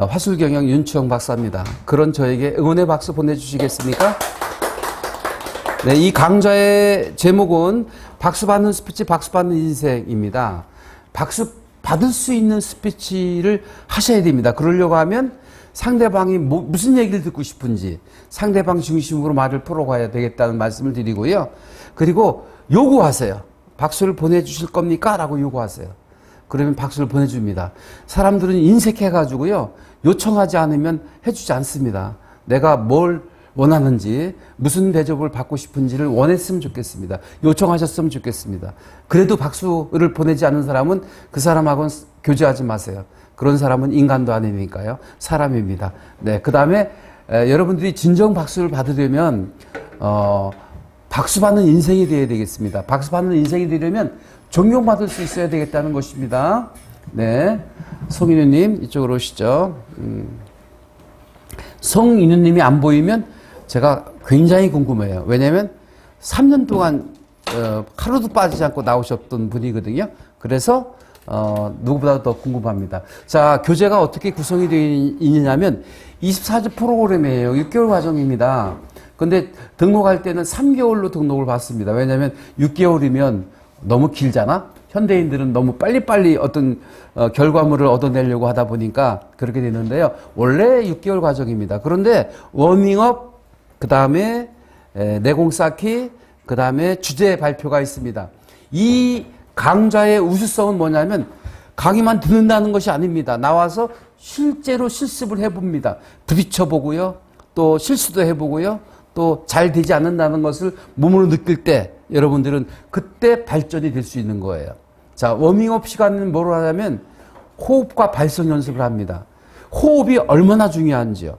화술경영 윤추영 박사입니다. 그런 저에게 응원의 박수 보내주시겠습니까? 네, 이 강좌의 제목은 박수 받는 스피치, 박수 받는 인생입니다. 박수 받을 수 있는 스피치를 하셔야 됩니다. 그러려고 하면 상대방이 무슨 얘기를 듣고 싶은지 상대방 중심으로 말을 풀어가야 되겠다는 말씀을 드리고요. 그리고 요구하세요. 박수를 보내주실 겁니까? 라고 요구하세요. 그러면 박수를 보내줍니다. 사람들은 인색해가지고요. 요청하지 않으면 해주지 않습니다. 내가 뭘 원하는지, 무슨 대접을 받고 싶은지를 원했으면 좋겠습니다. 요청하셨으면 좋겠습니다. 그래도 박수를 보내지 않는 사람은 그 사람하고는 교제하지 마세요. 그런 사람은 인간도 아니니까요. 사람입니다. 네, 그 다음에 여러분들이 진정 박수를 받으려면 박수 받는 인생이 되어야 되겠습니다. 박수 받는 인생이 되려면 존경받을 수 있어야 되겠다는 것입니다. 네, 송인우님 이쪽으로 오시죠. 송인우님이 안 보이면 제가 굉장히 궁금해요. 왜냐하면 3년 동안 하루도 빠지지 않고 나오셨던 분이거든요. 그래서 누구보다 더 궁금합니다. 자, 교재가 어떻게 구성이 되어 있느냐면 24주 프로그램이에요. 6개월 과정입니다. 근데 등록할 때는 3개월로 등록을 받습니다. 왜냐하면 6개월이면 너무 길잖아? 현대인들은 너무 빨리빨리 어떤 결과물을 얻어내려고 하다 보니까 그렇게 되는데요. 원래 6개월 과정입니다. 그런데 워밍업, 그 다음에 내공 쌓기, 그 다음에 주제 발표가 있습니다. 이 강좌의 우수성은 뭐냐면 강의만 듣는다는 것이 아닙니다. 나와서 실제로 실습을 해봅니다. 부딪혀보고요. 또 실수도 해보고요. 또 잘 되지 않는다는 것을 몸으로 느낄 때 여러분들은 그때 발전이 될 수 있는 거예요. 자, 워밍업 시간은 뭐로 하냐면 호흡과 발성 연습을 합니다. 호흡이 얼마나 중요한지요.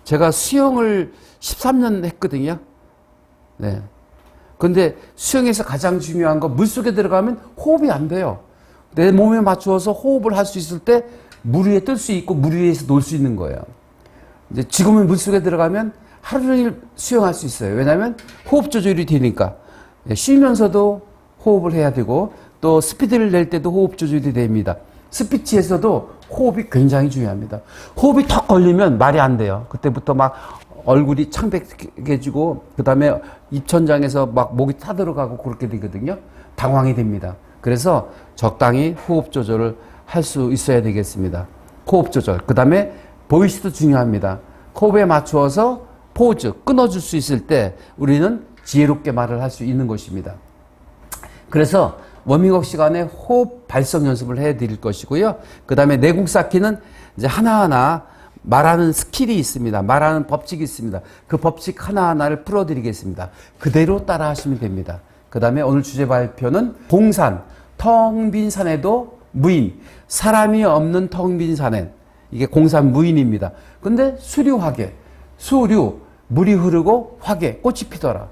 제가 수영을 13년 했거든요. 네. 근데 수영에서 가장 중요한 건 물속에 들어가면 호흡이 안 돼요. 내 몸에 맞추어서 호흡을 할 수 있을 때 물 위에 뜰 수 있고 물 위에서 놀 수 있는 거예요. 이제 지금은 물속에 들어가면 하루 종일 수영할 수 있어요. 왜냐하면 호흡 조절이 되니까. 쉬면서도 호흡을 해야 되고 또 스피드를 낼 때도 호흡 조절이 됩니다. 스피치에서도 호흡이 굉장히 중요합니다. 호흡이 턱 걸리면 말이 안 돼요. 그때부터 막 얼굴이 창백해지고 그 다음에 입천장에서 막 목이 타들어가고 그렇게 되거든요. 당황이 됩니다. 그래서 적당히 호흡 조절을 할 수 있어야 되겠습니다. 호흡 조절. 그 다음에 보이스도 중요합니다. 호흡에 맞추어서 포즈, 끊어줄 수 있을 때 우리는 지혜롭게 말을 할 수 있는 것입니다. 그래서 워밍업 시간에 호흡 발성 연습을 해드릴 것이고요. 그 다음에 내공 쌓기는 이제 하나하나 말하는 스킬이 있습니다. 말하는 법칙이 있습니다. 그 법칙 하나하나를 풀어드리겠습니다. 그대로 따라 하시면 됩니다. 그 다음에 오늘 주제 발표는 봉산, 텅 빈 산에도 무인, 사람이 없는 텅 빈 산엔, 이게 공산 무인입니다. 근데 수류화계, 수류, 물이 흐르고 화계, 꽃이 피더라.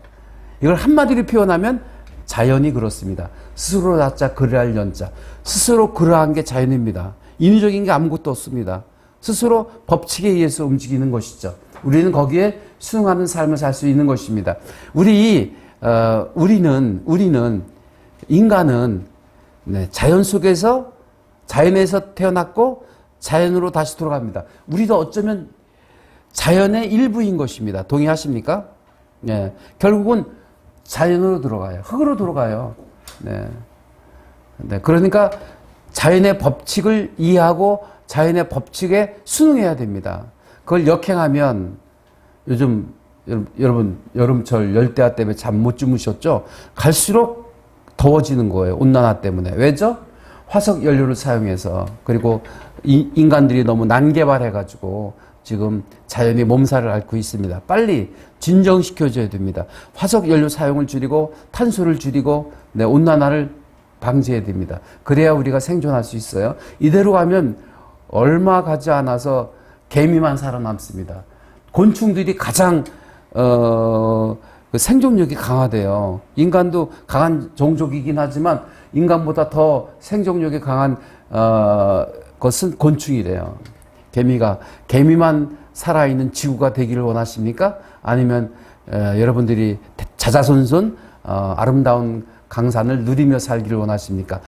이걸 한마디로 표현하면 자연이 그렇습니다. 스스로 자자 그러할 연자. 스스로 그러한 게 자연입니다. 인위적인 게 아무것도 없습니다. 스스로 법칙에 의해서 움직이는 것이죠. 우리는 거기에 수용하는 삶을 살 수 있는 것입니다. 우리는 인간은 자연 속에서 자연에서 태어났고 자연으로 다시 돌아갑니다. 우리도 어쩌면 자연의 일부인 것입니다. 동의하십니까? 네. 결국은 자연으로 들어가요. 흙으로 들어가요. 네. 네. 그러니까 자연의 법칙을 이해하고 자연의 법칙에 순응해야 됩니다. 그걸 역행하면 요즘 여러분 여름철 열대야 때문에 잠 못 주무셨죠? 갈수록 더워지는 거예요. 온난화 때문에. 왜죠? 화석 연료를 사용해서 그리고 인간들이 너무 난개발해가지고 지금 자연이 몸살을 앓고 있습니다. 빨리 진정시켜줘야 됩니다. 화석 연료 사용을 줄이고 탄소를 줄이고 온난화를 방지해야 됩니다. 그래야 우리가 생존할 수 있어요. 이대로 가면 얼마 가지 않아서 개미만 살아남습니다. 곤충들이 가장 생존력이 강하대요. 인간도 강한 종족이긴 하지만 인간보다 더 생존력이 강한 것은 곤충이래요. 개미만 살아있는 지구가 되기를 원하십니까? 아니면 여러분들이 자자손손 아름다운 강산을 누리며 살기를 원하십니까?